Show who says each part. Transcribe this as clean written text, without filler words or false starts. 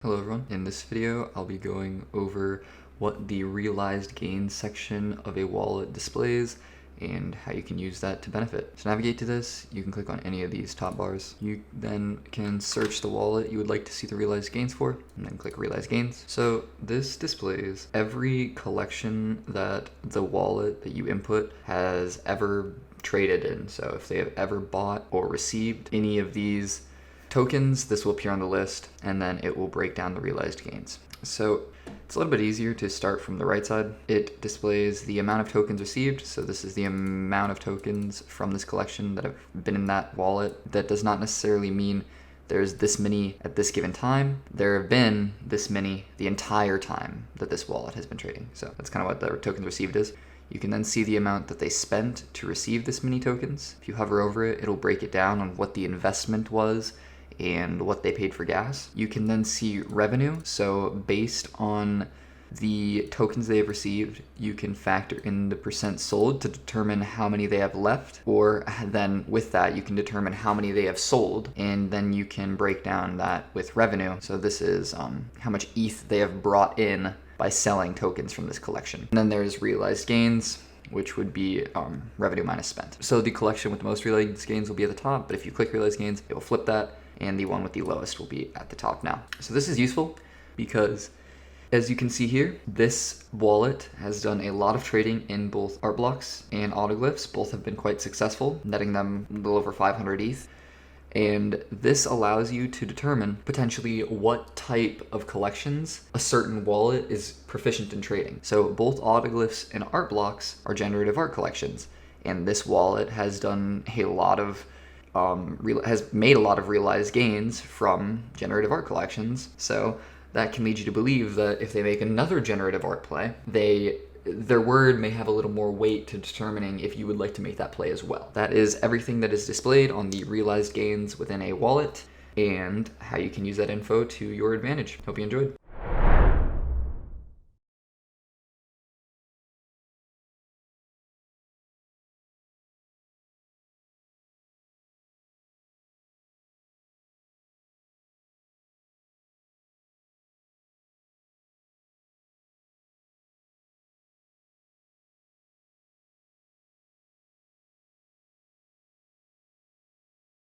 Speaker 1: Hello everyone, in this video I'll be going over what the realized gains section of a wallet displays and how you can use that to benefit. To navigate to this, you can click on any of these top bars. You then can search the wallet you would like to see the realized gains for, and then click realized gains. So this displays every collection that the wallet that you input has ever traded in. So if they have ever bought or received any of these tokens, this will appear on the list, and then it will break down the realized gains. So it's a little bit easier to start from the right side. It displays the amount of tokens received. So this is the amount of tokens from this collection that have been in that wallet. That does not necessarily mean there's this many at this given time. There have been this many the entire time that this wallet has been trading. So that's kind of what the tokens received is. You can then see the amount that they spent to receive this many tokens. If you hover over it, it'll break it down on what the investment was and what they paid for gas. You can then see revenue. So based on the tokens they have received, you can factor in the percent sold to determine how many they have left, or then with that you can determine how many they have sold, and then you can break down that with revenue. So this is how much ETH they have brought in by selling tokens from this collection. And then there's realized gains, which would be revenue minus spent. So the collection with the most realized gains will be at the top, but if you click realized gains, it will flip that, and the one with the lowest will be at the top now. So this is useful because, as you can see here, this wallet has done a lot of trading in both art blocks and autoglyphs. Both have been quite successful, netting them a little over 500 ETH. And this allows you to determine potentially what type of collections a certain wallet is proficient in trading. So both autoglyphs and art blocks are generative art collections, and this wallet has done a lot of has made a lot of realized gains from generative art collections. So that can lead you to believe that if they make another generative art play, their word may have a little more weight to determining if you would like to make that play as well. That is everything that is displayed on the realized gains within a wallet, and how you can use that info to your advantage. Hope you enjoyed.